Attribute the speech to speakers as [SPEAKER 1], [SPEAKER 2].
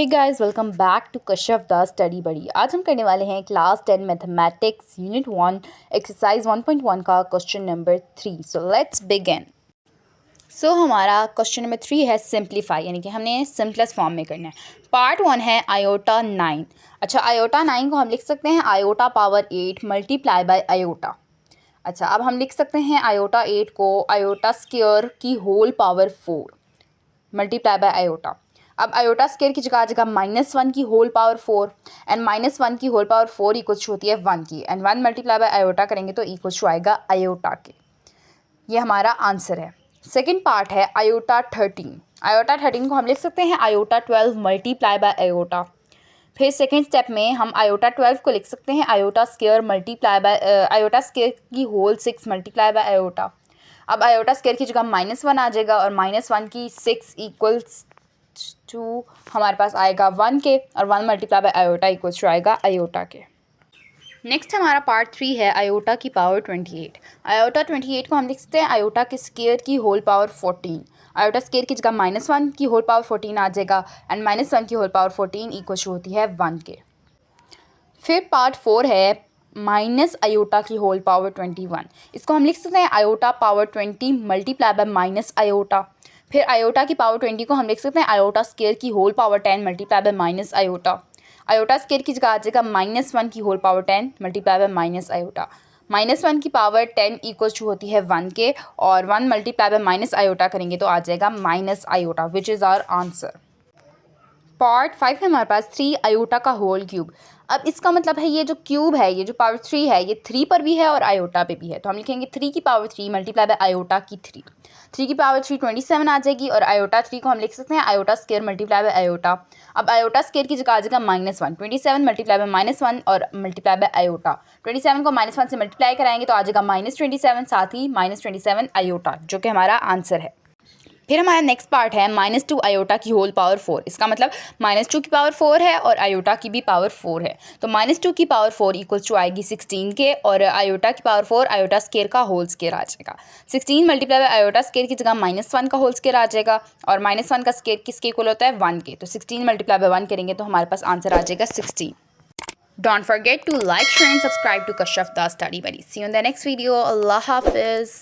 [SPEAKER 1] Hey guys, welcome back to Kashyap the study buddy. आज हम करने वाले हैं क्लास 10 मैथमेटिक्स यूनिट 1 एक्सरसाइज 1.1 का question number 3। So let's begin. हमारा क्वेश्चन नंबर 3 है सिंप्लीफाई, यानी कि हमने सिंपलेस्ट फॉर्म में करना है। पार्ट 1 है आयोटा 9। अच्छा, आयोटा 9 को हम लिख सकते हैं iota power 8 multiply by iota. अच्छा, अब हम लिख सकते हैं आयोटा 8 को आयोटा स्क्वायर की whole power 4 multiply by iota. अब आयोटा स्क्वायर की जगह आ जाएगा -1 की होल पावर 4 एंड -1 की होल पावर 4 इक्वल्स होती है 1 की, एंड 1 मल्टीप्लाई बाय आयोटा करेंगे तो इक्वल्स आएगा आयोटा के। ये हमारा आंसर है। सेकंड पार्ट है आयोटा 13। आयोटा 13 को हम लिख सकते हैं आयोटा 12 मल्टीप्लाई बाय आयोटा। फिर सेकेंड स्टेप में हम आयोटा 12 को लिख सकते हैं iota square multiply by iota square की होल 6 मल्टीप्लाई बाय आयोटा। अब आयोटा स्क्वायर की जगह -1 आ जाएगा और -1 की 6 इक्वल्स टू हमारे पास आएगा 1 के, और 1 multiply by iota equals to आएगा आयोटा के। नेक्स्ट हमारा पार्ट 3 है आयोटा की पावर 28। आयोटा 28 को हम लिख सकते हैं आयोटा के स्क्वायर की होल पावर 14। आयोटा स्क्वायर की जगह -1 की होल पावर 14 आ जाएगा एंड -1 की होल पावर 14 इक्वल्स होती है 1 के। फिर पार्ट 4 है माइनस आयोटा की होल पावर 21। इसको हम लिख सकते हैं iota power 20 multiply by minus iota. फिर आयोटा की पावर 20 को हम लिख सकते हैं आयोटा स्क्वायर की whole power 10 multiply by minus iota. Iota square की जगह आ जाएगा -1 की whole power 10 multiply by minus iota. -1 की पावर 10 इक्वल्स टू होती है 1 के, और 1 मल्टीप्लाई बाय माइनस आयोटा करेंगे तो आ जाएगा minus iota, which is our answer. Part 5 है हमारे पास 3 आयोटा का होल क्यूब। अब इसका मतलब है ये जो क्यूब है, ये जो पावर 3 है, ये 3 पर भी है और आयोटा पे भी है। तो हम लिखेंगे 3 की पावर 3 मल्टीप्लाई बाय आयोटा की 3। 3 की पावर 3 27 आ जाएगी, और आयोटा 3 को हम लिख सकते हैं iota square multiply by iota. अब आयोटा स्क्वायर की जगह आ जाएगा -1, 27 मल्टीप्लाई बाय -1 और मल्टीप्लाई बाय आयोटा। 27 को -1 से मल्टीप्लाई कराएंगे तो आ जाएगा -27, साथ ही -27 आयोटा, जो कि हमारा आंसर है। फिर हमारा नेक्स्ट पार्ट है -2 आयोटा की होल पावर 4। इसका मतलब -2 की पावर 4 है और आयोटा की भी पावर 4 है, तो -2 की पावर 4 इक्वल्स टू आएगी 16 के, और आयोटा की पावर 4 आयोटा स्क्वायर का होल स्क्वायर आ जाएगा। 16 मल्टीप्लाई बाय आयोटा स्क्वायर की जगह -1 का होल स्क्वायर आ जाएगा, और -1 का स्क्वायर किसके इक्वल होता है 1 के, तो 16 मल्टीप्लाई बाय 1 करेंगे तो हमारे पास आंसर आ जाएगा 16। Don't forget to like, share and subscribe to Kashaf the Study Buddy. See you in the next video. Allah Hafiz.